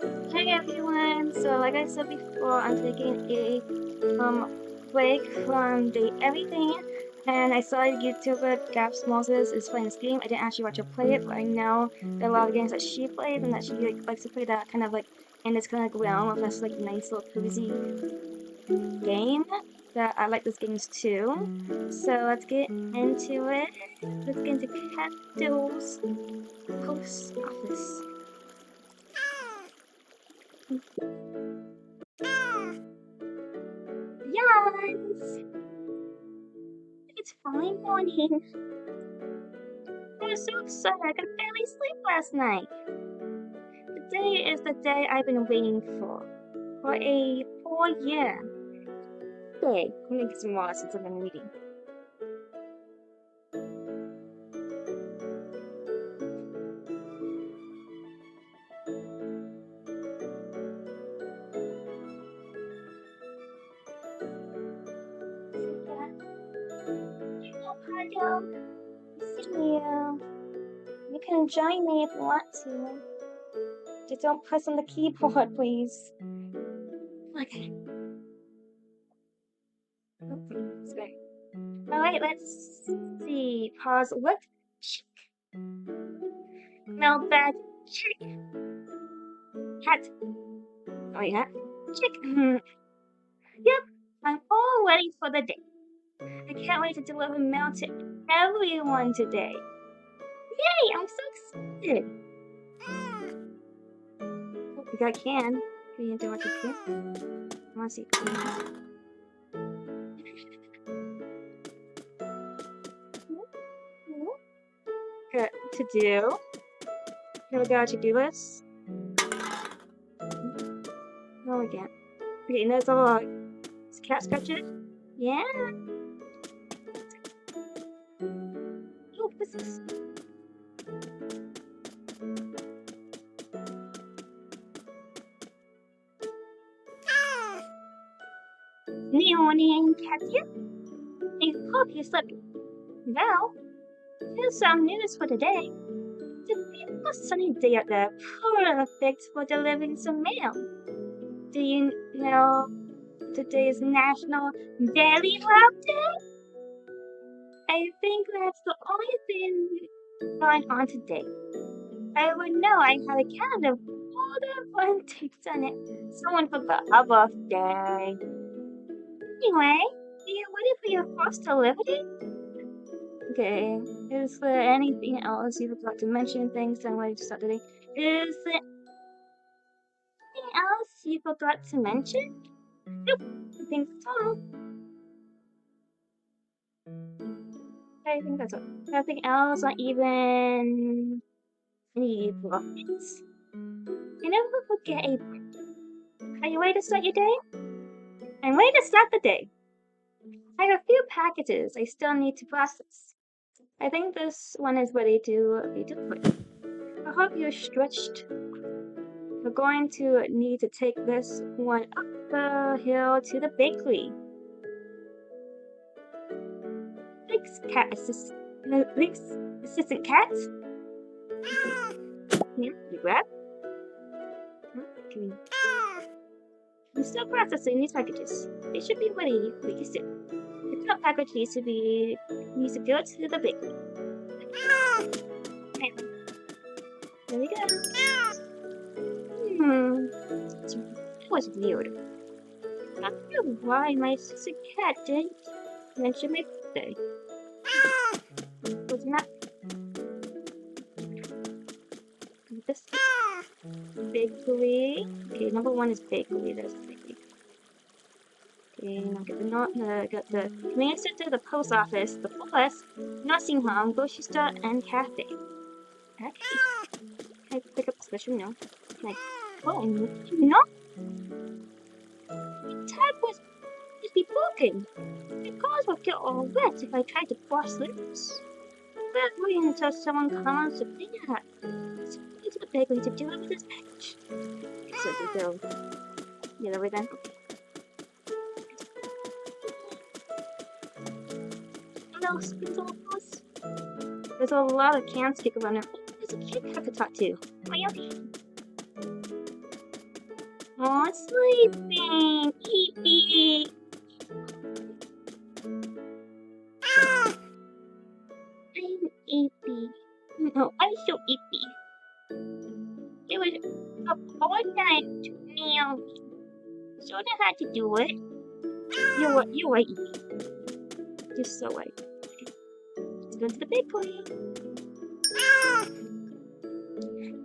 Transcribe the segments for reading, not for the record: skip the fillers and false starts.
Hey everyone! So like I said before, I'm taking a break from the everything, and I saw a YouTuber Gaps Moses is playing this game. I didn't actually watch her play it, but I know there are a lot of games that she plays and that she likes to play that kind of like in this kind of realm of this like nice little cozy game. That I like those games too. So let's get into it. Let's get into Cactual's post office. Yes! It's finally morning. I was so excited I could barely sleep last night. Today is the day I've been waiting for a whole year. Okay, let me get some water since I've been reading. Hello, Pardo. See you. You can join me if you want to. Just don't press on the keyboard, please. Okay. It's great. Alright, let's see. Pause. What? Check. Smell bad. Check. Hat. Oh, yeah. Check. Yep, I'm all ready for the day. I can't wait to deliver mail to everyone today. Yay, I'm so excited. Oh, we got can. Can you do what you can? I want to see. Good to do. Here we go, to-do list. No, we can't. Okay, and there's all cat scratches. Yeah. Oh, what's this? Leonie and Katya. I hope you slept well. Here's some news for today. It's a beautiful sunny day out there, perfect for delivering some mail. Do you know today is National Belly Rub Day? I think that's the only thing going on today. I would know I had a calendar all the fun dates on it. Someone forgot our birthday. Anyway, are you ready for your first delivery? Okay, is there anything else you forgot to mention? Things I'm ready to start today. Is there anything else you forgot to mention? Nope, I think that's all. I think that's all. Nothing else, not even any blocks. I never forget a. Are you ready to start your day? I'm ready to start the day. I have a few packages I still need to process. I think this one is ready to be delivered. I hope you're stretched. We're going to need to take this one up the hill to the bakery. Thanks, Thanks, Assistant Cat. Here, you grab. Okay. I'm still processing these packages. They should be ready pretty soon. The top package needs to go to the bakery. Okay. There we go. That was weird. Not sure why my sister cat didn't mention my birthday. Was not this bakery. Okay, number one is bakery. There's bakery. Okay, now get the command center, the post office, the forest, nursing home, grocery store, and cafe. Okay. Can I pick up the special meal? Like, oh no! The tap was just be broken. My clothes would get all wet if I tried to wash loose. But wait until someone comes to clean it up. So I go to the bakery to deliver this package. So they go. Yeah, over then. No, spindles. There's a lot of cans kick around there. Oh, there's a kid I have to talk to. Oh, yeah. Oh, sleeping. Eepy. I'm eepy. No, I'm so eepy. It was a important meal. So I had to do it. You're right, eepy. Just so right. Let's go to the big boy.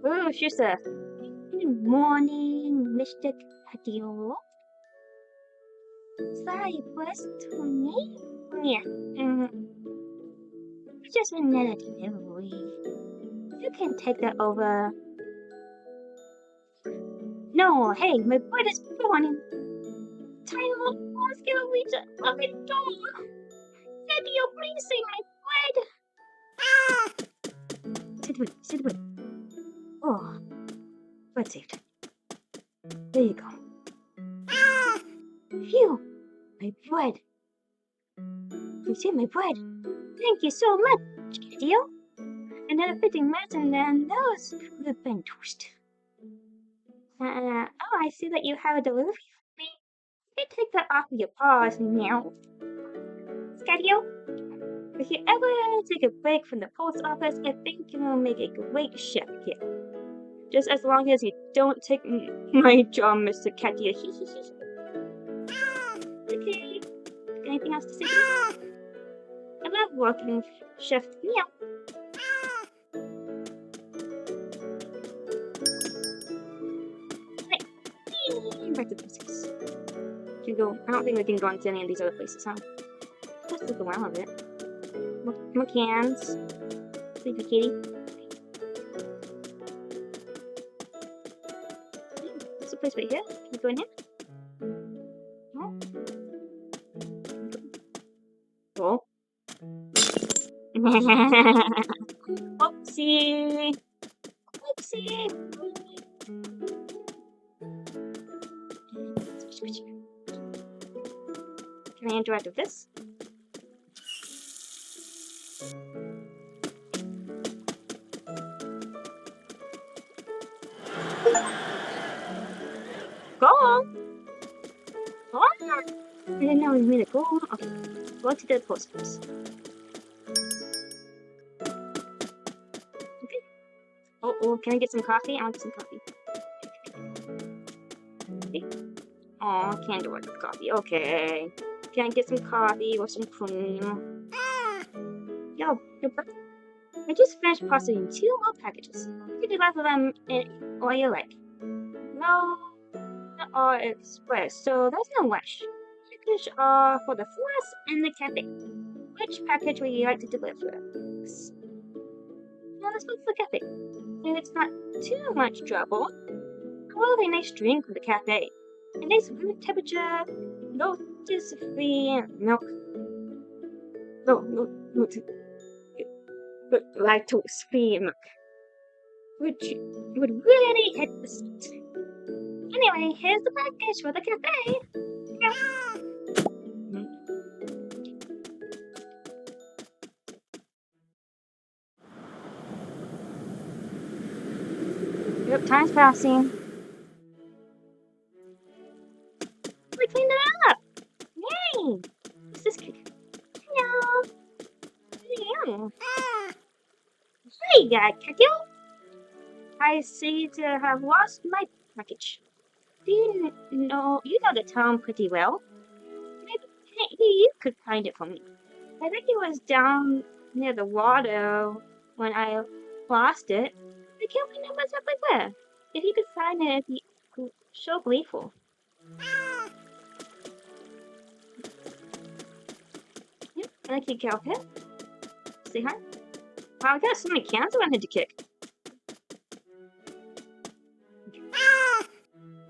Oh, Shusa. Good morning, Mr. Cadillo. Sorry, first for me? Yeah. Just another delivery. You can take that over. No, hey, my bread is burning. Tiny little boys gonna reach a fucking door. Daddy, you're pleasing my bread. Sit with. Oh, that's it. There you go. Phew, my bread. You see my bread. Thank you so much, Cadillo. Another fitting medicine than those would have been toast. Oh, I see that you have a delivery for me. You take that off of your paws now. Scadio, if you ever take a break from the post office, I think you'll make a great chef here. Just as long as you don't take my job, Mr. Cadio. Okay. Anything else to say? I love working with Chef Meow. Back to the places. Can go. I don't think we can go into any of these other places, huh? Let's look around a bit. More cans. Sleepy kitty. There's a place right here. Can we go in here? No? Oh. Oopsie. Oopsie. Can I interact with this? Go on! Go on! I didn't know we made a goal. Okay, go to the post office. Okay. Oh, can I get some coffee? I want some coffee. Okay. Oh, can't do it with coffee. Okay. Can I get some coffee or some cream? Yo, I just finished processing 2 more packages. You can both of them in what you like. No, are express, so there's no rush. Package are for the flats and the cafe. Which package would you like to deliver? Now let's go to the cafe. And it's not too much trouble. I love a nice drink from the cafe. A nice room temperature, lactose-free milk. No, lactose-free milk. Which would really hit the spot. Anyway, here's the package for the cafe. Yep, time's passing. We cleaned it up! Yay! What's this cake? Hello! Hello! Hey, Kakyo! I see to have lost my package. Do you know the town pretty well? Maybe you could find it for me. I think it was down near the water when I lost it. I can't remember exactly where. If you could find it, I'd be so grateful. Yep, I can kick out here. Say hi. Wow, I got so many cans around here to kick.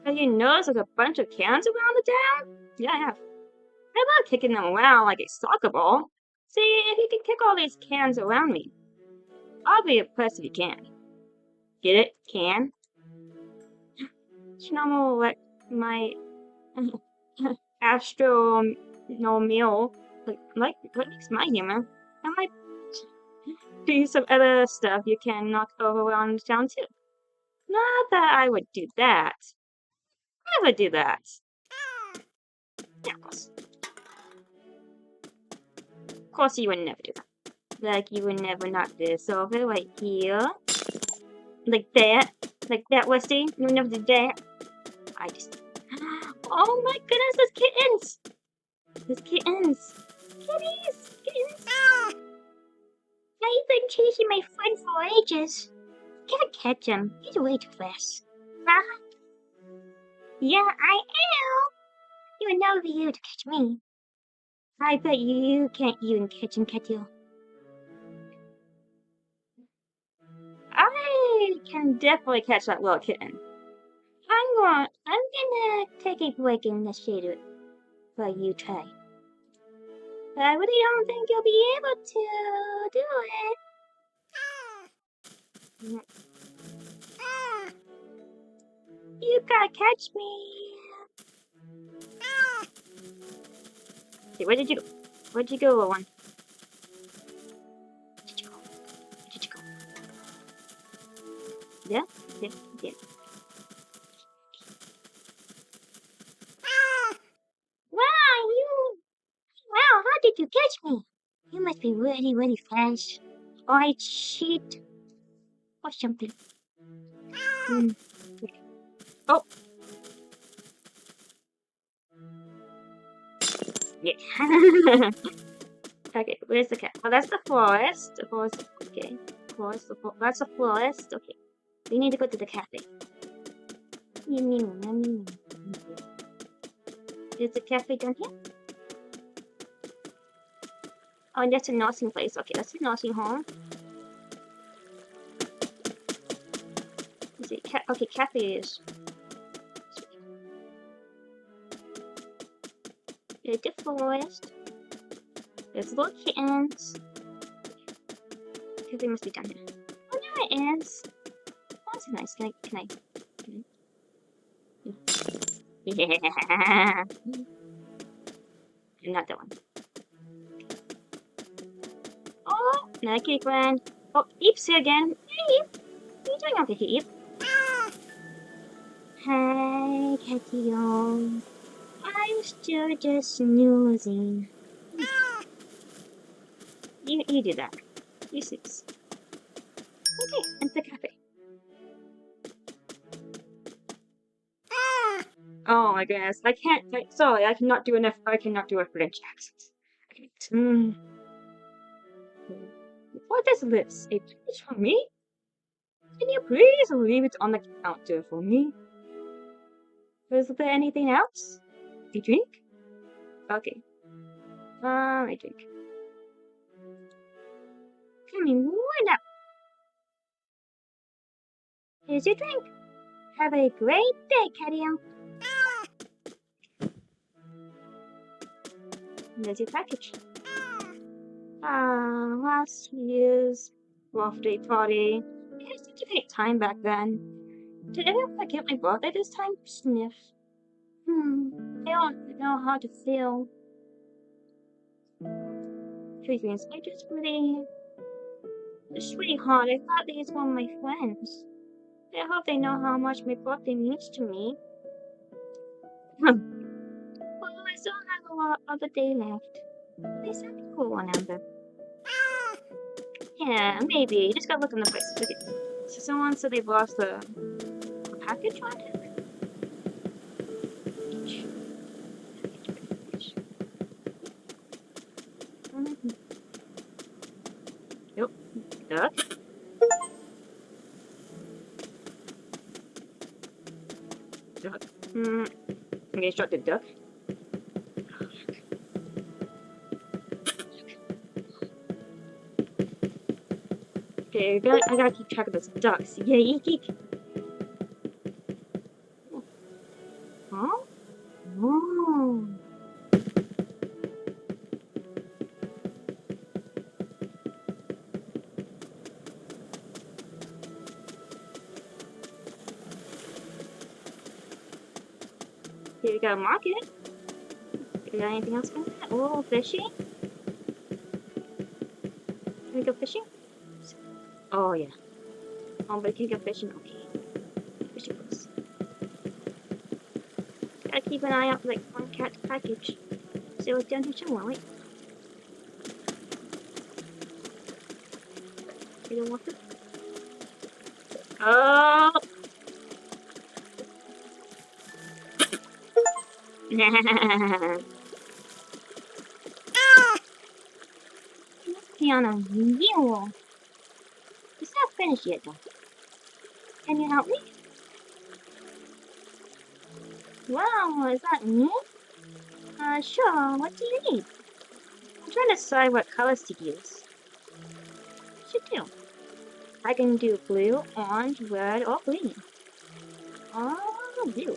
Have you noticed there's a bunch of cans around the town? Yeah, I have. I love kicking them around like a soccer ball. See, if you can kick all these cans around me, I'll be impressed if you can. Get it? Can? Shinomo let my astronomial like what makes my humor? I might do some other stuff you can knock over around town too. Not that I would do that. never do that. Yeah, of course you would never do that. Like, you would never knock this over right here. Like that. Like that, Westy. You would never do that. I just... Oh my goodness, there's kittens! There's kittens! Kitties! Kittens! I've been chasing my friend for ages. Can't catch him. He's way too fast. Huh? Yeah, I am. You would never be able to catch me. I bet you can't even catch him, can you? I can definitely catch that little kitten. I'm gonna take a break in the shade while you try. But I really don't think you'll be able to do it. You gotta catch me. Okay, where did you go? Where'd you go, little one? Where did you go? Where did you go? Yeah? Yeah, yeah. Wow, how did you catch me? You must be really, really fast. Or I cheat. Or something. Oh! Yeah. Okay, where's the cat? Oh, that's the forest. The forest. Okay. Forest. That's the forest. Okay. We need to go to the cafe. Is the cafe down here? Oh, that's a nursing place. Okay, that's a nursing home. Is it okay, cafe is. There's the forest. There's little kittens. Cafe must be down here. Oh, there it is. Oh, that's nice. Can I? Yeah. Not that one. Oh, no, kitty friend. Oh, Eep's here again. Hey, Eep. What are you doing over here, Eep? Hi, Catio. I'm still just snoozing. You do that. You snooze. Okay, and the cafe. Oh my goodness, I can't. Sorry, I cannot do enough. I cannot do a French accent. What is this? A page for me? Can you please leave it on the counter for me? Is there anything else? A drink? Okay. A drink. Come in, what up? Here's your drink. Have a great day, Catio. There's your package. Last year's birthday party. It was such a great time back then. Did anyone forget my birthday this time? Sniff. I don't know how to feel. Treatments, I just really... Sweetheart, I thought these were my friends. I hope they know how much my birthday means to me. Well, I still have a lot of the day left. They said people will remember. Yeah, maybe. Just gotta look in the place. Okay. So someone said they've lost the package on it? Nope. Duck. Duck. Okay, instructed duck. Okay, I gotta keep track of those ducks. Yeah, eek. Huh? Oh. Here we got a market. You got anything else for that? Oh, fishing? Can we go fishing? Oh, yeah. Oh, but can we go fishing? Okay. Fishing books. keep an eye out for like one cat package. So it's down here somewhere, right? You don't want it? Oh! On a mule. It's not finished yet, though. Can you help me? Wow, is that me? Sure. What do you need? I'm trying to decide what colors to use. Should do. I can do blue, orange, red, or green. Oh, blue.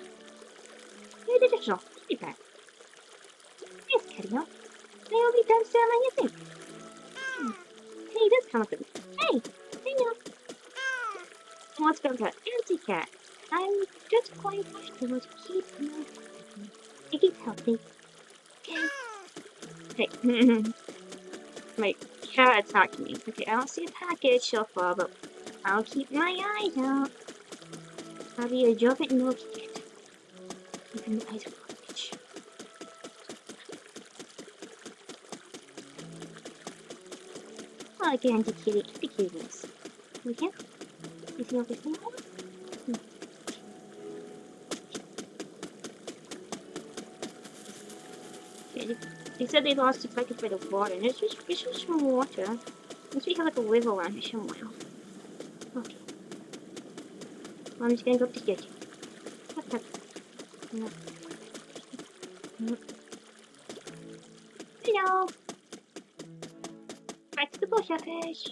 Here's the digital. Keep that. Thanks, Kedio. They'll be done sooner than you think. Hey, this comes with me. Hey, Daniel. Let's go to Auntie Cat. I'm just going to keep you. It keeps healthy. Okay. Hey. My cat attacked me. Okay, I don't see a package so far, but I'll keep my eyes out. I'll be a giant little cat. Keeping my eyes on the package. Oh, again, the kitty wins. We can? You see what we're saying? Okay, they said they lost the package by the water, and it's just from water. Unless we have like a river around here somewhere. Okay. Well, I'm just gonna go up to get you. No. No. Hello! Back to the bush, fish.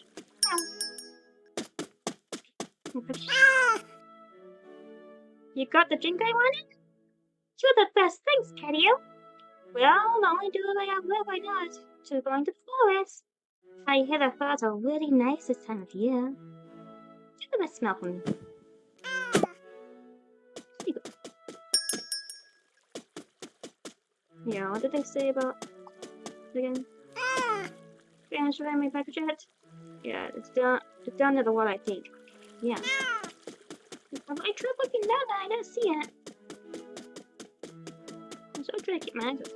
You got the drink I wanted? You're the best, thanks, Cadio. Well, the only tool I have left right now is to go into the forest. I hear the flowers are really nice this time of year. Give them a smell for me. Here you go. Yeah, what did they say about again? Should I make package yet? Yeah, it's down to the wall, I think. Yeah. I tried looking down there, I didn't see it. I'm so trying to keep my eyes open.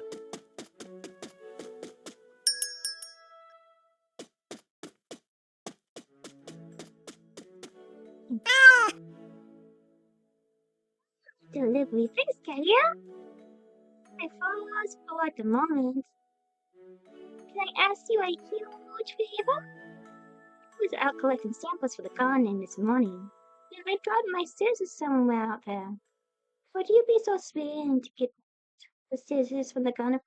Delivery, thanks, Kalia. My phone is full at the moment. Can I ask you a huge favor? I was out collecting samples for the garden this morning, and I dropped my scissors somewhere out there. Would you be so sweet and to get the scissors from the garden?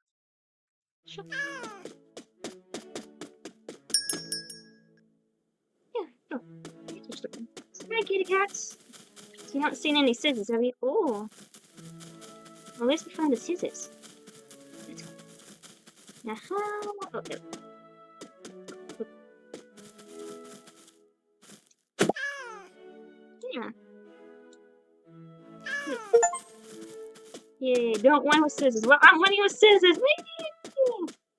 Sure. Yeah, sure. Hi, kitty cats. So you haven't seen any scissors, have you? Oh. Well, at least we found the scissors. Let's go. Now how... Oh, there. Yeah. Yay, don't want with scissors. Well, I'm winning with scissors. Whee!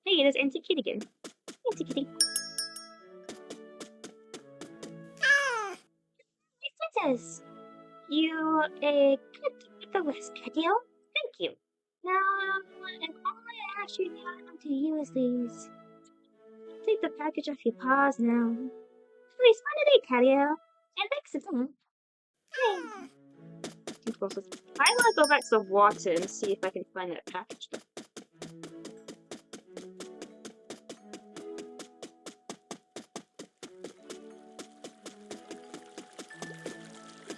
Hey, there's Auntie Kitty again. Auntie Kitty. Hey, scissors. You a good the West Cadio. Thank you. Now, if only I actually knew how to use these. Take the package off your paws now. Please, find a day, Cadio. And thanks again. Hey. I want to go back to the water and see if I can find that package.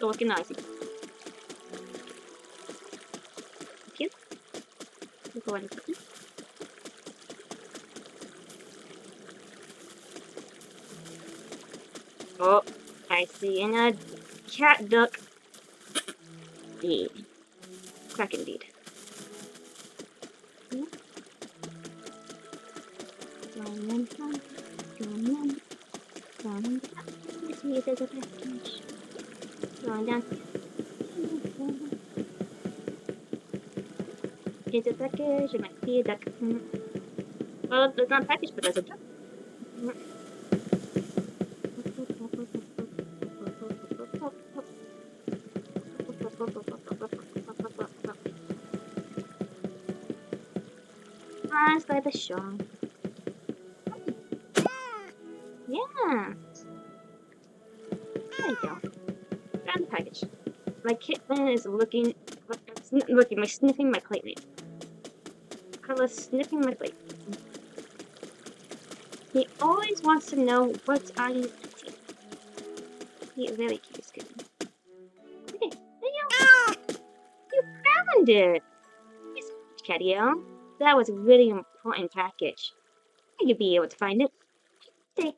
Oh, organize it. Thank you. We'll go ahead and put it. Oh, I see. And a cat duck. Yeah. Crack indeed. There's a package. Going down. Here's a package. It might be a duck. Well, there's not a package, but there's a duck. Surprised by the show. Yeah. There you go. Found the package. My kitten is looking, sniffing my plate. Carla's sniffing my plate. He always wants to know what I eat. He is very cute, Scoopy. Okay, there you go. You found it! Thanks so much, Catio. That was a really important package. You'll be able to find it. Stay.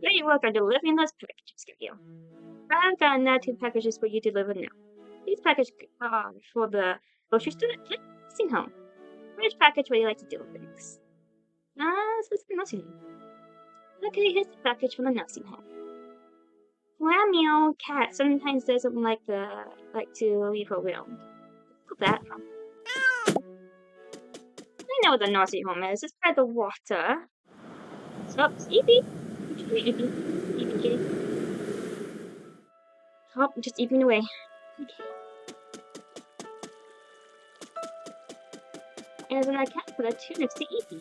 There you are, delivering those packages, Catio. I've got now 2 packages for you to deliver now. These packages are for the grocery store and nursing home. Which package would you like to deliver next? So it's the nursing home. Okay, here's the package from the nursing home. Meow cat sometimes doesn't like to leave her room. What's that from? I know what the nursing home is. It's by the water. Stop, Eepy. Eepy. Eepy kitty. Oh, just eeping away. Okay. And then I cat put a 2 next to Eepy.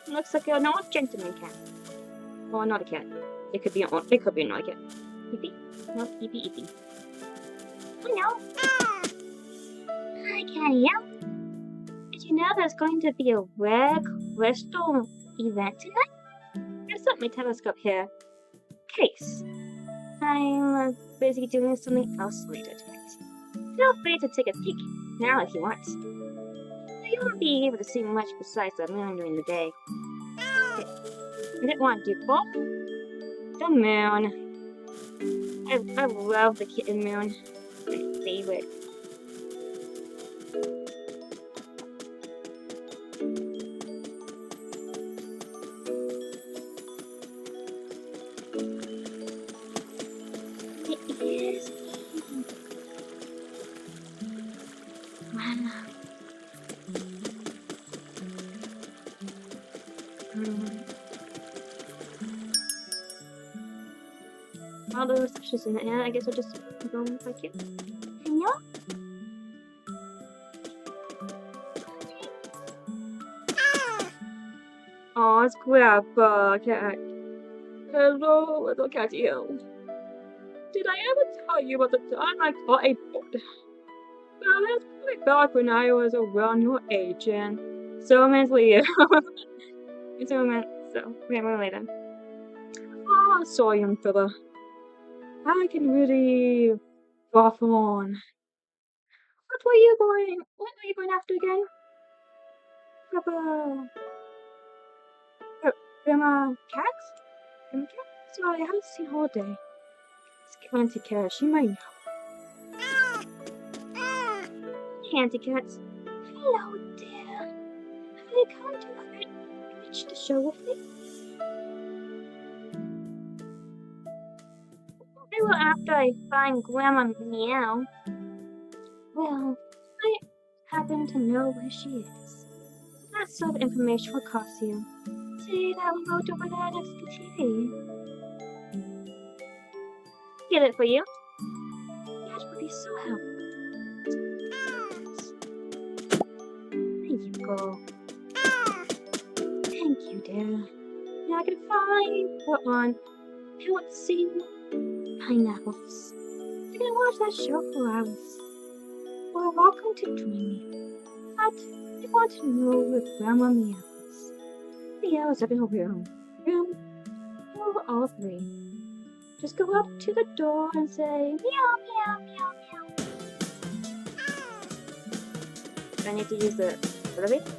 Looks like an old gentleman cat. Or not a cat. It could be not a cat. Eepy? No, Eepy, Eepy. Oh no! Hi, Catio. Did you know there's going to be a rare crystal event tonight? I've set my telescope here. Case. I'm busy doing something else later tonight. Feel free to take a peek now if you want. You won't be able to see much besides the moon during the day. Okay. I didn't want to do both. The moon. I love the kitten moon. My favorite. It is. Wow. All the receptions in it, and I guess I'll just go back here. Hello? Oh, it's Grandpa Cat. Hello, little Catio. Did I ever tell you about the time I caught a boat? Well, that's probably back when I was around your age, and so mentally so maybe later. Oh, sorry, young fella. I can really waffle on. What were you going after again? Grandpa... Grandma Cats? Grandma Cat? Sorry, I haven't seen her all day. It's Auntie Cat, she might know. Hey, Auntie Cats. Hello, dear. Have you come to finish the show with me? I will after I find Grandma Meow. Well, I happen to know where she is. That sort of information will cost you. See that remote over there next to the TV? Get it for you. That would be so helpful. There you go. Thank you, dear. Now I can finally put on Pillitsing Pineapples. You can watch that show for hours. Or welcome to dreaming. But I want to know where Grandma Meow is. Meow is up in her room. Or all 3. Just go up to the door and say, meow, meow, meow, meow. Do I need to use the elevator?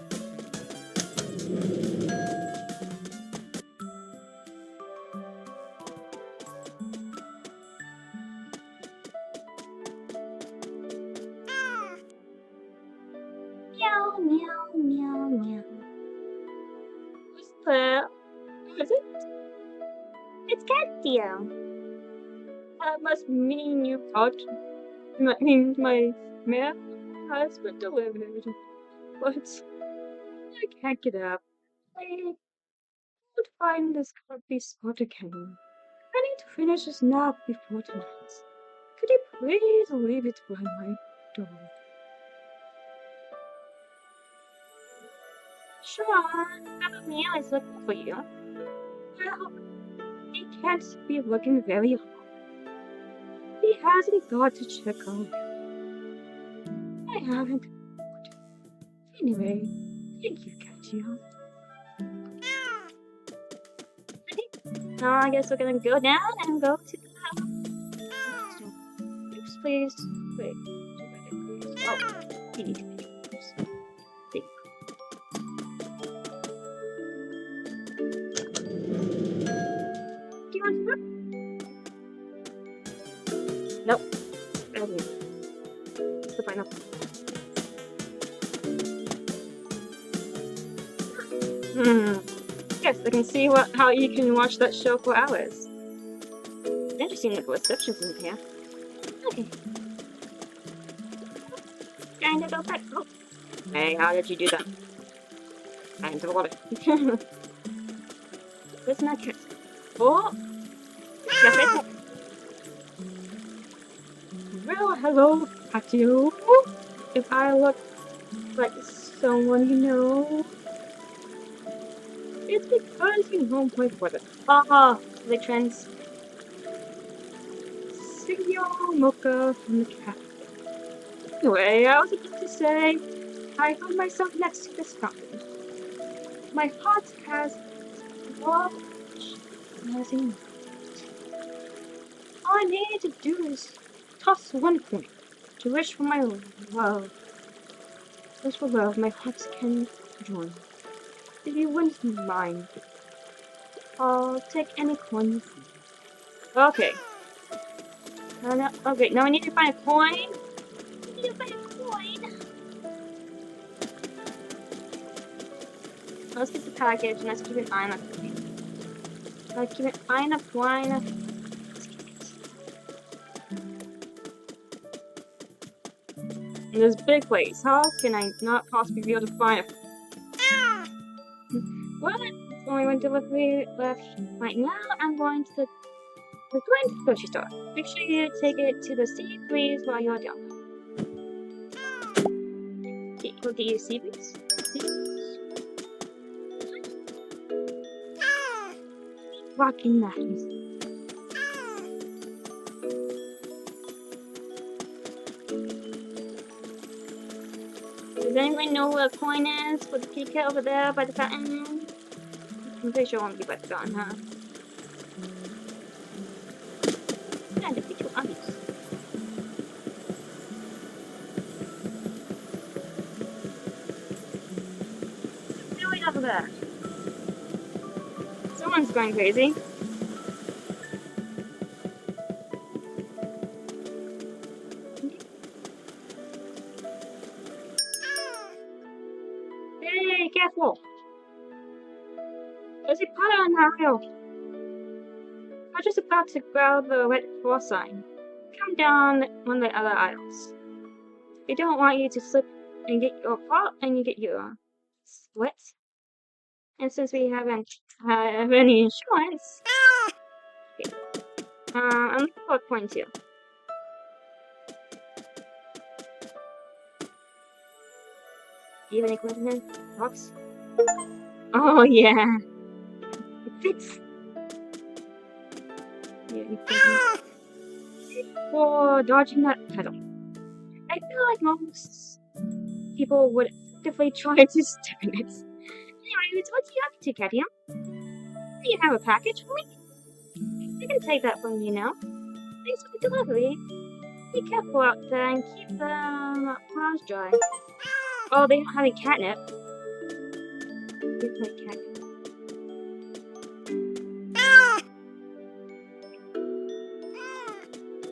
Meow, meow, meow, meow. Who's there? Who is it? It's Catio. That must mean you caught my mail has been delivered. But I can't get up. I can't find this coffee spot again. I need to finish this nap before tonight. Could you please leave it by my door? Sean, Papa Meow is looking for you. Well, he can't be looking very hard. He hasn't got to check on you. I haven't. Anyway, thank you, Katia. I guess we're gonna go down and go to the house. Oops, please. Wait. Oh, you need to be. Oops. There you go. Do you want to? Nope. Okay. It's the final. Yes, I can see how you can watch that show for hours. Interesting that the reception's in here. Okay. Kinda go back. Oh. Hey, how did you do that? Right into the water. Where's my cat? Oh! Yes, I did. Well, hello, Patio. If I look like someone you know, it's because you won't play for it. Ah, the trends. Signor Mocha from the cat. Anyway, I was about to say, I found myself next to this fountain. My heart has large rising. All I need to do is toss one coin to wish for my love. Wish for love, my heart can join. If you wouldn't mind, I'll take any coin you see. Okay. Okay, now I need to find a coin. I need to find a coin. Let's get the package and let's keep an eye on the coin. Let's keep an eye on the coin. In this big place, how can I not possibly be able to find it? Well, it's only one delivery left right now. We're going to the grocery store. Make sure you take it to the sea breeze while you're down. We'll get you sea breeze. Walking knives. Does anyone know where a coin is for the kitty cat over there by the fountain? I'm pretty sure it won't be by the fountain, huh? Kind of be too obvious. Get away off of that. Someone's going crazy. Hey, careful! There's a puddle on the aisle. I'm just about to grab the red cross sign. Come down one of the other aisles. We don't want you to slip and get your pot and you get your sweat. And since we haven't have any insurance, okay. I'm looking for a coin too. Do you have any coins in the box? Oh yeah, it fits. For dodging that pedal. I feel like most people would definitely try to step in it. Anyways, what's you up to, Katia? Do you have a package for me? I can take that from you now. Thanks for the delivery. Be careful out there and keep them paws dry. Oh, they don't have any catnip. Give me catnip.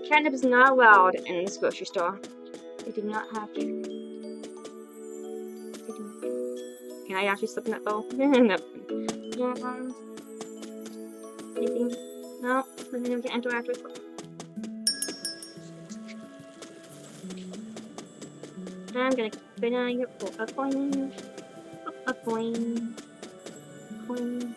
Catnip is not allowed in this grocery store. They do not have catnip. Can I actually slip in that bowl? No. Anything? No? Let me know if you interact with it. I'm gonna keep an eye here for a coin. A coin. Coin.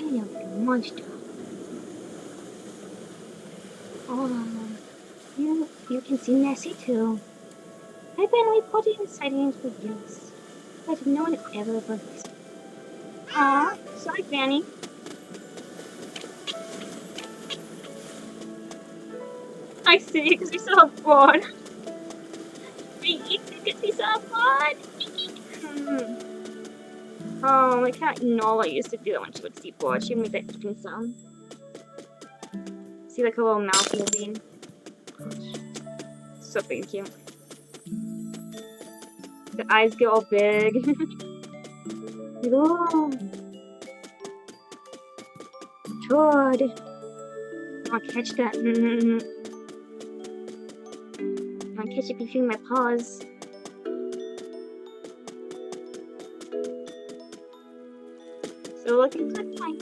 kind of monster. Oh, you can see Nessie too. I've been reporting sightings for years, but no one ever believes me. Aw, sorry, Fanny. I see, because we saw a board. We eat because we saw a board. Oh, my cat Nola used to do that when she would see board. She would make that eating sound. See like a little mouth moving. So freaking cute. The eyes get all big. Ooh. Toad. I'll catch that. I'll catch it between my paws. So looking good, fine.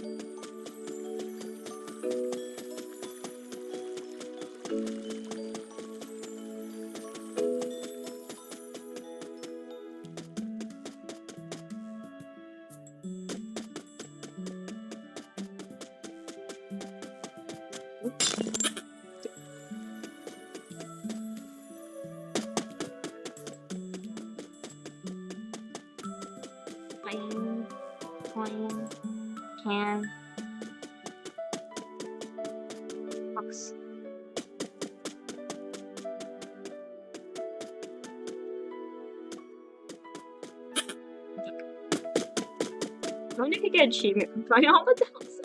Coin, can, box. I wonder if I get an achievement from finding all the dolls.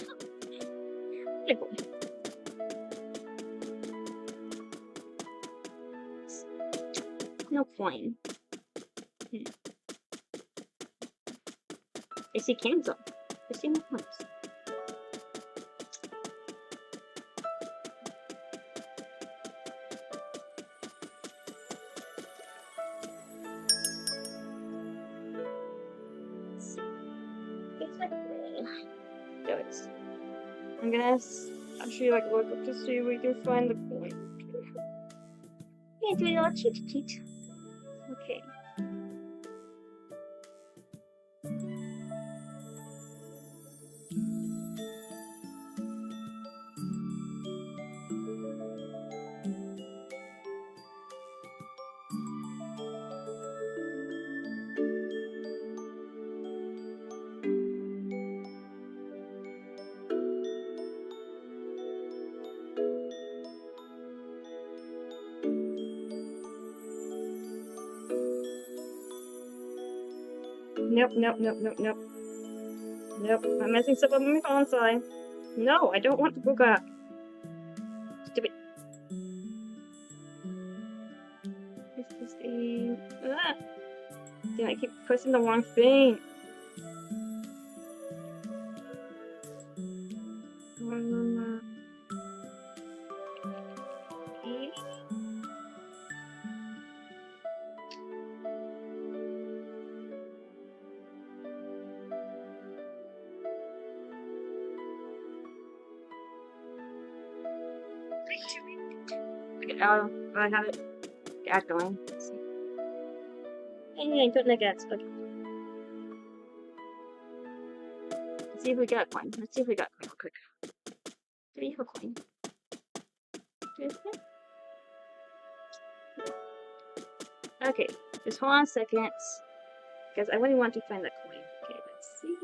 No coin. I see cans up. I see no coins. I'm gonna actually like look up to see if we can find the coin. Yeah, do a little cheat. Okay. Nope. I'm messing stuff up on my phone side. No, I don't want to book up. Stupid. This is the... Damn, I keep pressing the wrong thing. I have it going. Let's see. Hey, I don't like that. Okay. Let's see if we got a coin. Let's see if we got a coin real quick. Do we have a coin? Okay, just hold on a second. Because I really want to find that coin. Okay, let's see.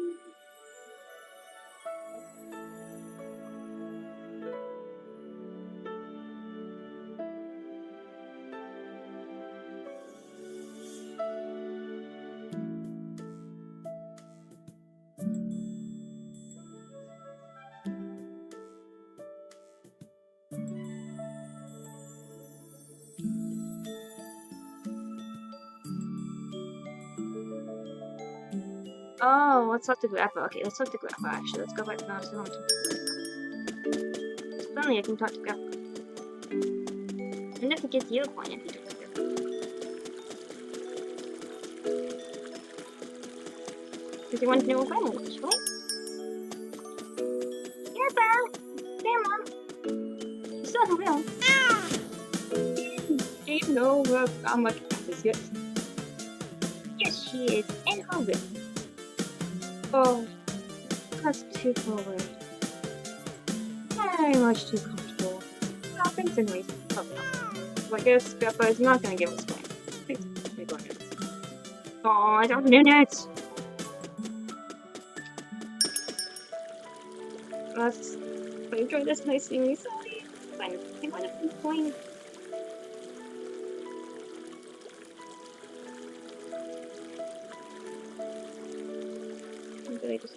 Oh, let's talk to Grandpa. Okay, let's talk to Grandpa actually. Let's go back now. So finally I can talk to Grandpa. And if we get you a coin if you talk to Grandpa. Because you want to know what Grandma wants, right? Grandpa! Grandma! You still have a will. Do you know where Grandma is yet? Yes, she is in her room. Oh, That's too forward. Very much too comfortable. Nothing's in reason. Oh, well, I guess Peppa is not gonna give us one. We're going to. Oh, I don't know that. Let's enjoy this nice scenery. Sorry. Fine. I want to complain. Did I just...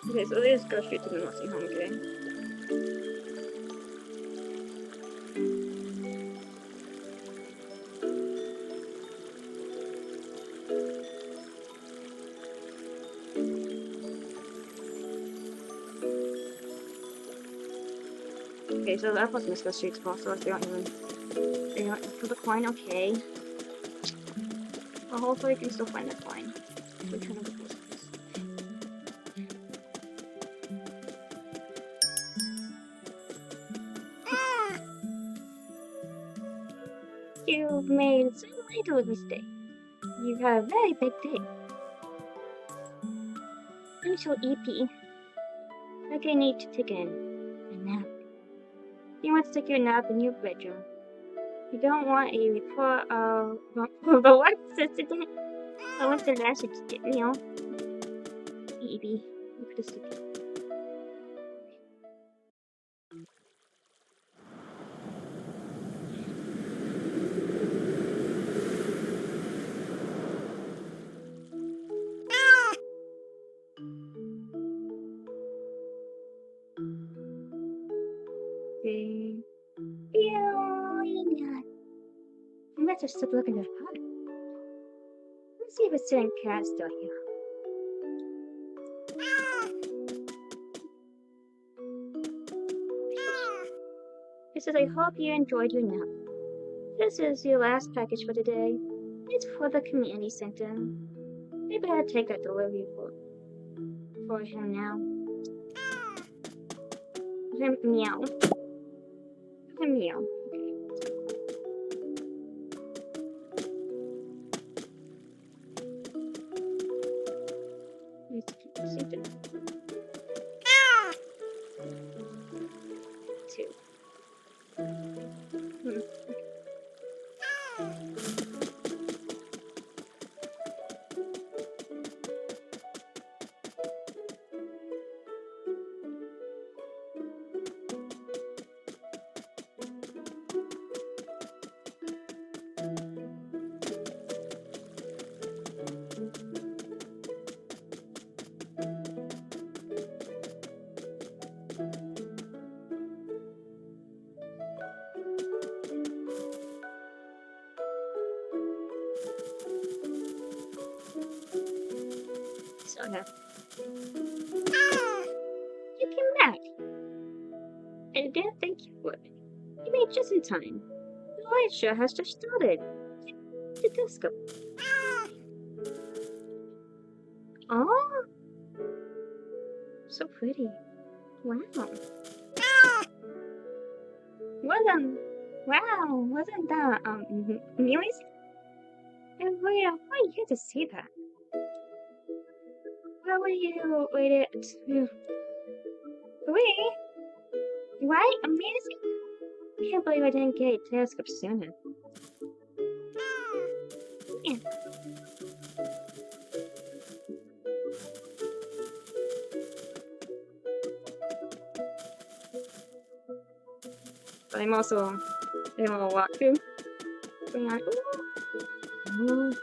Okay, so let's go straight to the nursing home, okay? Okay, so that was Mr. Street's boss, so they don't for the coin, okay. Well, hopefully we can still find the coin. We're trying to get this. You've made some little mistake. You've had a very big day. I'm so EP. Like I need to take a nap. You want to take your nap in your bedroom. You don't want a report of the work today. I want to last it, you know. EP. You could have sleep. Let's just look in the pot. Let's see if it's certain cats still here. It says, I hope you enjoyed your nap. This is your last package for today. It's for the community center. We better take that delivery for him now. Him meow. Him meow. Okay. Let's keep this in. 2. So now. You came back. I didn't think you would. You made just in time. The light show has just started. The disco. Oh, so pretty. Wow. Wasn't that music? And why are you here to see that? Why were you waited to... Wait? Why? Amazing? I can't believe I didn't get a telescope sooner. Yeah. But I'm also doing a little walkthrough. Going on, ooh. Oh.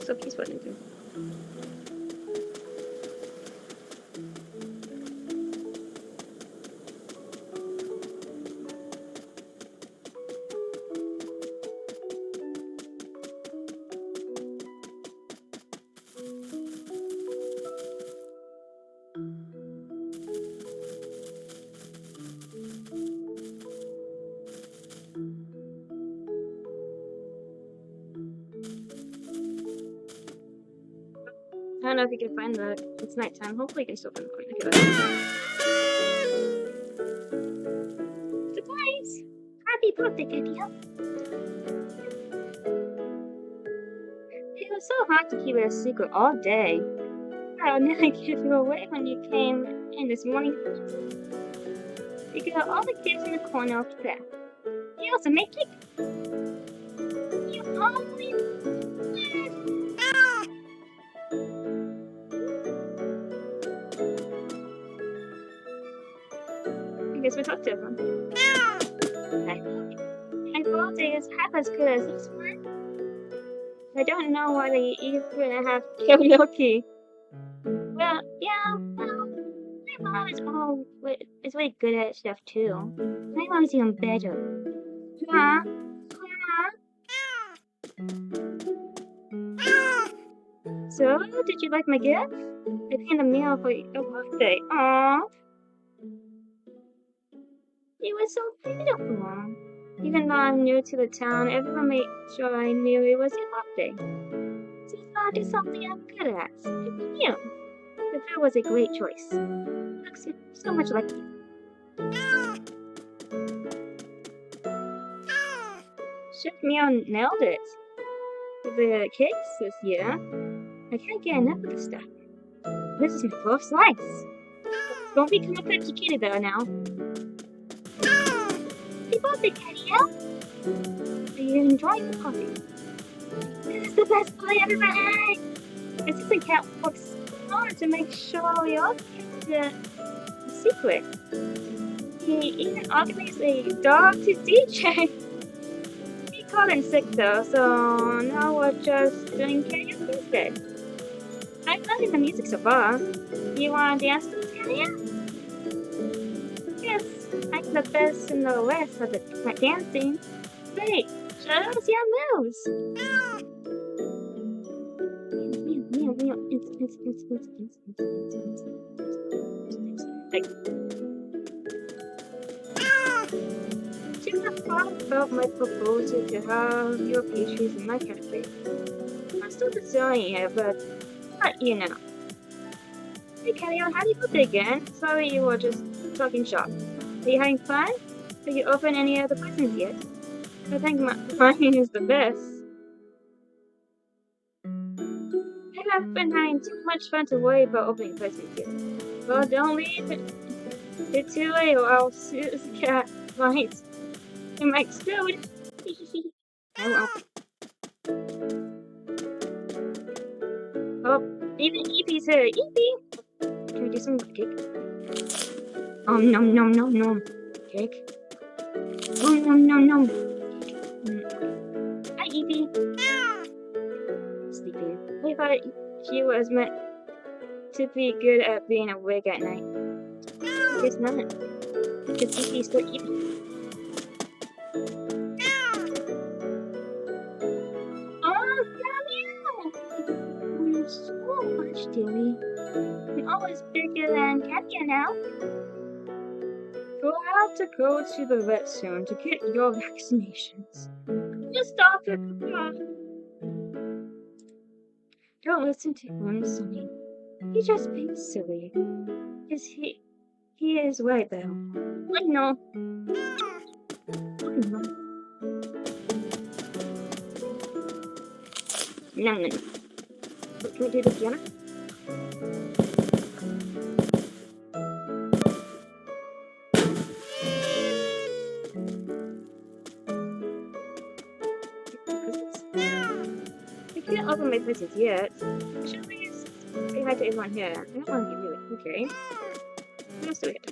So peaceful and do. I don't know if you can find that. It's nighttime. Hopefully you can still find the coin. Surprise! Happy birthday, Katia! It was so hard to keep it a secret all day. I nearly gave you away when you came in this morning. You got all the kids in the corner over there. You also make cake. You only I guess we talked to them. My birthday is half as good as this one. I don't know why they even have karaoke. Well, yeah, well, my mom is really good at stuff too. My mom's even better. Huh? So, did you like my gift? I planned a meal for your birthday. Aww. It was so beautiful. Even though I'm new to the town, everyone made sure I knew it was your birthday. So I thought I'd do something I'm good at. You. The food was a great choice. It looks so much like you. Chef Meow nailed it. With the cakes this year, I can't get enough of this stuff. This is my fourth slice. Don't become a cookie kitty though now. Happy birthday, Katia! Are you enjoying the coffee? This is the best pie I've ever had! Assistant Cat works hard to make sure we all keep the secret. He even organized a dog to DJ. He called in sick though, so now we're just doing karaoke instead. I'm loving the music so far. You wanna dance to this, Katia? Yes, I'm the best in the West at the dancing. Great, show us your moves. Should have thought about my proposal to have your pastries in my cafe. I'm still considering it, but not you know. Hey Katia, happy birthday again. Sorry you were just talking shop. Are you having fun? Have you opened any of the presents yet? I think mine is the best. I have been having too much fun to worry about opening presents yet. Well, don't leave it too late or I'll sue the cat. Right. You might explode. I won't. Oh, even Eepee's here. Eepee! Can we do some cake? Oh, nom nom nom nom. Cake. Oh, nom nom nom. Hi, Eepee. Sleepy. I thought she was meant to be good at being awake at night. I guess not. Because Eepee's still Eepee. Oh, meow! So much, dearie. I'm always bigger than Katia now. got to go to the vet soon to get your vaccinations. Just stop it, Papa. Don't listen to him, Sonny. He's just being silly. He is right, though. I know. No. Can we do the piano? We can't open my presents yet. Should we just say hi to everyone here? I don't want to give you it. Okay. Let's do it.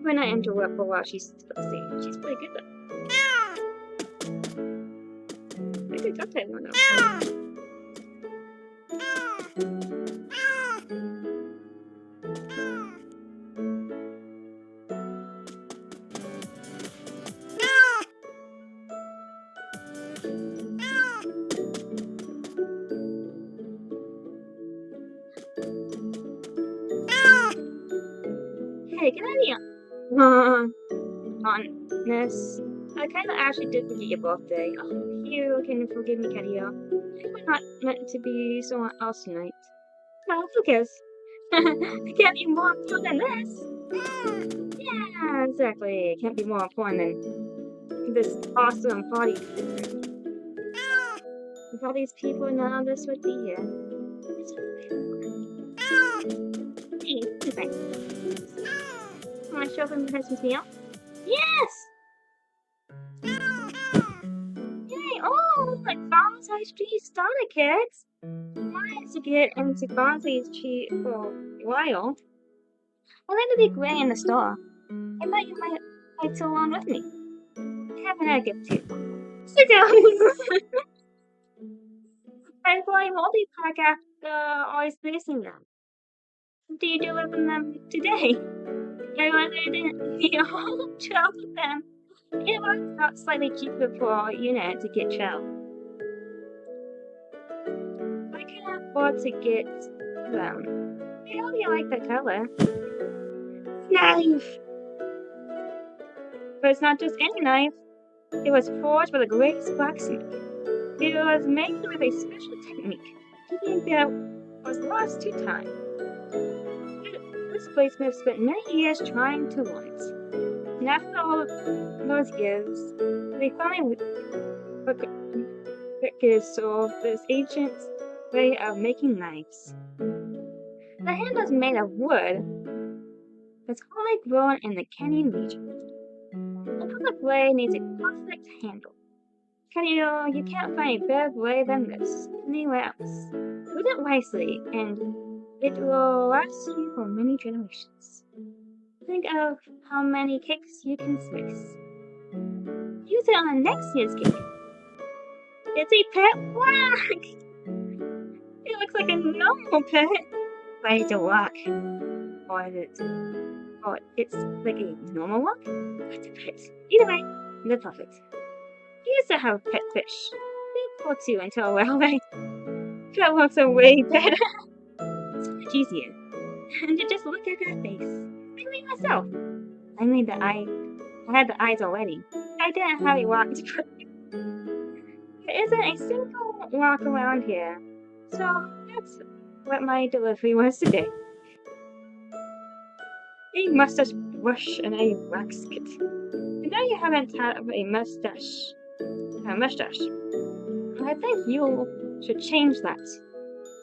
When I interrupt for a while, she's still singing. She's pretty good though. I could talk to everyone though. Hey, can I be honest? I kind of actually did forget your birthday. Oh, you can forgive me, Katia. We're not meant to be someone else tonight. Well, who cares? It can't be more important than this. Yeah, exactly. It can't be more important than this awesome party. If all these people, none of this would be here. Hey, two things. Want to show them the Christmas meal? Yes! Yay! Oh, like Bonsai's tree starter kits! Wanted to get into Bonsai's tree for a while. I like to be gray in the store. I thought you might like to along with me. I haven't had a gift too. Sit down! I fly multi-pack after always placing them. Do you deliver them today? I wanted to all chill with them. It works out slightly cheaper for a unit to get chill. I can afford to get them. I hope you like the color. Knife! But it's not just any knife. It was forged by the greatest blacksmith. It was made with a special technique. That was lost to time. This blacksmith spent many years trying to learn it. And after all those years, they finally solved this ancient way of making knives. The handle is made of wood that's only grown in the Canyon region. The perfect blade needs a perfect handle. You can't find a better blade than this anywhere else. Use it wisely, and it will last you for many generations. Think of how many cakes you can slice. Use it on next year's cake. It's a pet rock! It looks like a normal pet. But it's a rock. Or it's like a normal rock? It's a pet. Either way, they're perfect. You used to have a pet fish. They caught you until a while back. That works are way better. It's much easier. And to just look at that face. I made myself. I had the eyes already. I didn't have a rock to put. There isn't a single rock around here. So that's what my delivery was today. A mustache brush and a wax kit. I know you haven't had a mustache. I think you should change that.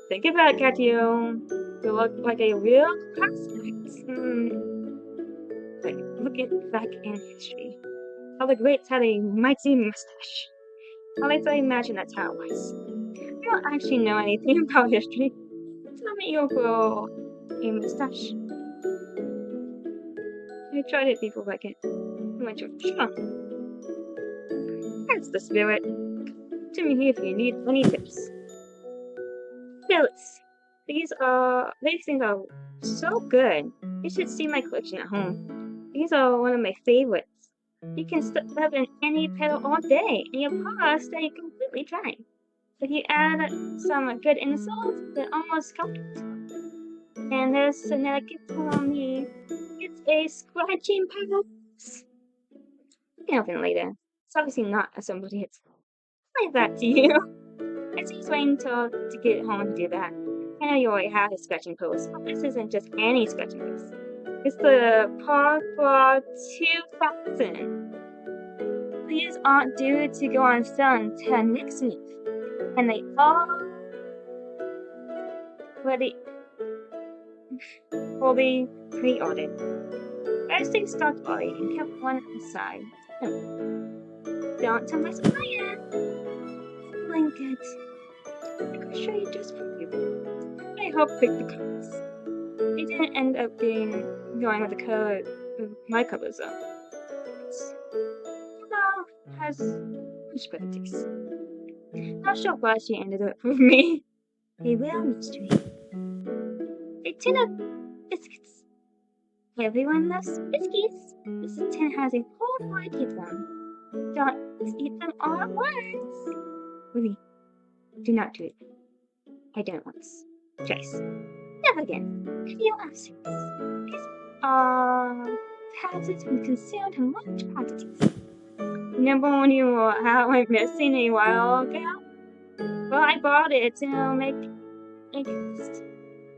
Think about it, Katio. You look like a real prospect. Like, look at back in history. All the greats had a mighty mustache. I like to imagine that's how it was. I don't actually know anything about history. Tell me you'll grow a mustache. I tried it before, but I can't. Sure. That's the spirit. To me here if you need any tips. Billets. These things are so good. You should see my collection at home. These are one of my favorites. You can stuff them in any pedal all day, and your paws stay completely dry. If you add some good insoles, they're almost comfortable. And there's another gift for me. It's a scratching box. You can open it later. It's obviously not assembled yet. Like that to you. It's just waiting to get home to do that. I know you already have a scratching post, but this isn't just any scratching post. It's the Park 2000. These aren't due to go on sale until next week, and they all ready will be pre-ordered. First they stocked early and kept one aside. Don't tell my supplier. Blanket. I could show you just for you. I helped pick the colors. It didn't end up going with the color my colors though. Well, has much better taste. Not sure why she ended up with me. A real mystery. A tin of biscuits. Everyone loves biscuits. This tin has a whole variety of them. Don't eat them all at once. Really, do not do it. I did it once. Twice. Never again. Could you ask this? These are hazards when consumed in large quantities. Remember when you went missing a while ago? Well, I bought it to make a test.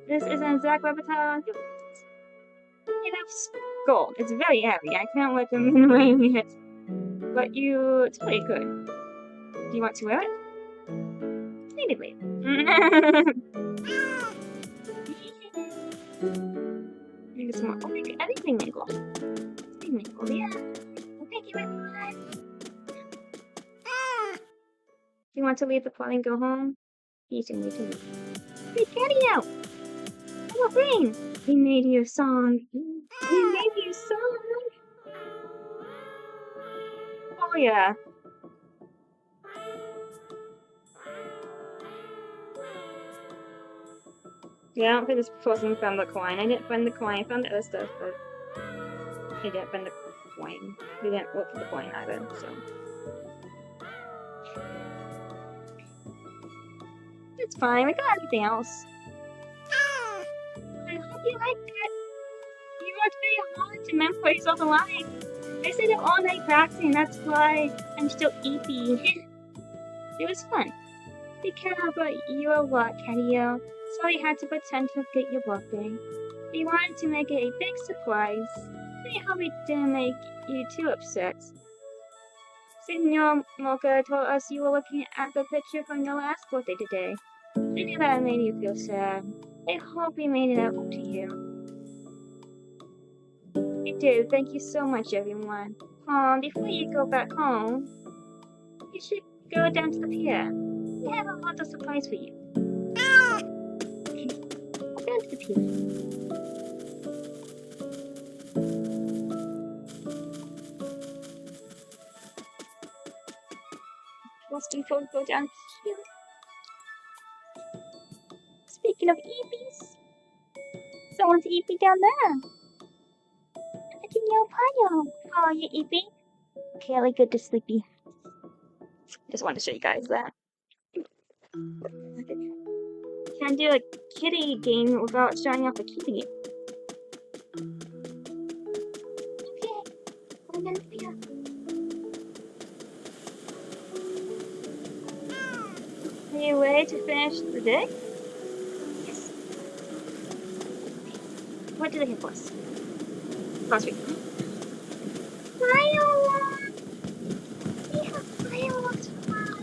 This is an exact replica. It has gold. It's very heavy. I can't recommend wearing it. But it's pretty good. Do you want to wear it? Maybe later. Maybe some more. Oh, maybe anything Nickel. Nickel, yeah. Well, thank you, everyone. Do you want to leave the plot and go home? You should need to leave. Hey, Caddy-O! Oh, Brain! We made you a song. We made you a song! Oh, yeah. Yeah, I don't think this person found the coin. I didn't find the coin. I found the other stuff, but I didn't find the coin. We didn't look for the coin either, so. It's fine. We got everything else. I hope you liked it. You worked very hard to remember yourself alive. I stayed up all night practicing. That's why I'm still eepy. It was fun. We care about you a lot, Caddy-O, so we had to pretend to forget your birthday. We wanted to make it a big surprise. I hope we didn't make you too upset. Senor Mocha told us you were looking at the picture from your last birthday today. I knew that made you feel sad. I hope we made it out to you. We did. Thank you so much, everyone. Before you go back home, you should go down to the pier. We have a lot of surprise for you. Okay, I'll go down to the pier. Boston folks go down here. Speaking of EPs, someone's EP down there. Look at your pile. How are you, EP? Okay, I like good to sleepy. Just wanted to show you guys that. Can't do a kitty game without showing off a kitty game. Okay, we're gonna be up. Are you ready to finish the day? Yes. What do they have for us? Last week. Fireworks! We have fireworks for us!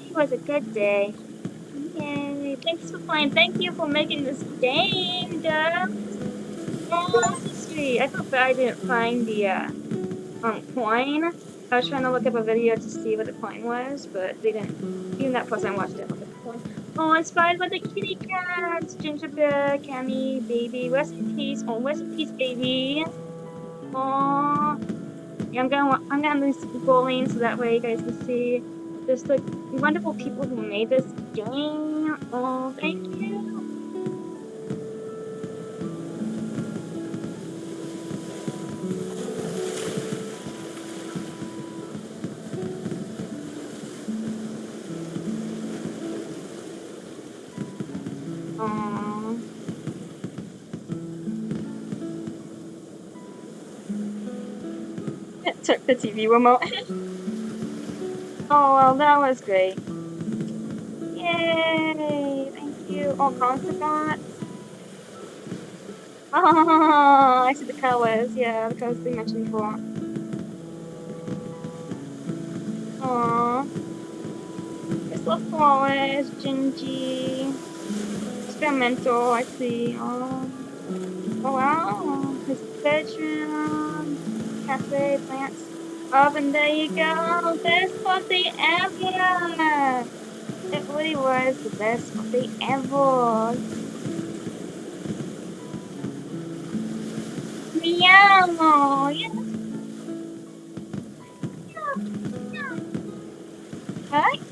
It was a good day. Yay! Thanks for playing. Thank you for making this game, Dubs. Oh, sweet. I felt bad I didn't find the coin. I was trying to look up a video to see what the coin was, but they didn't. Even that person watched it. Oh, inspired by the kitty cats, Ginger Bear, Cammy, Baby, rest in peace. Oh, rest in peace, Baby. Oh, yeah, I'm gonna move bowling so that way you guys can see just the wonderful people who made this game. Oh, thank you. Aww. It took the TV remote. Oh, well, that was great. Yay! Thank you. Oh, Concerbots. Oh, I see the colors. Yeah, the colors they mentioned before. Aww. It's the flowers, Gingy. Experimental, I see. Oh wow. His bedroom, cafe, plants. Oh, and there you go. Best birthday ever. It really was the best birthday ever. Meow. Yes. Alright.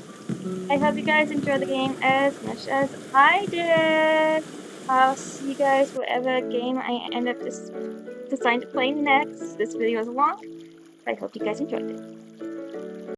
I hope you guys enjoyed the game as much as I did. I'll see you guys whatever game I end up deciding to play next. This video is long, but I hope you guys enjoyed it.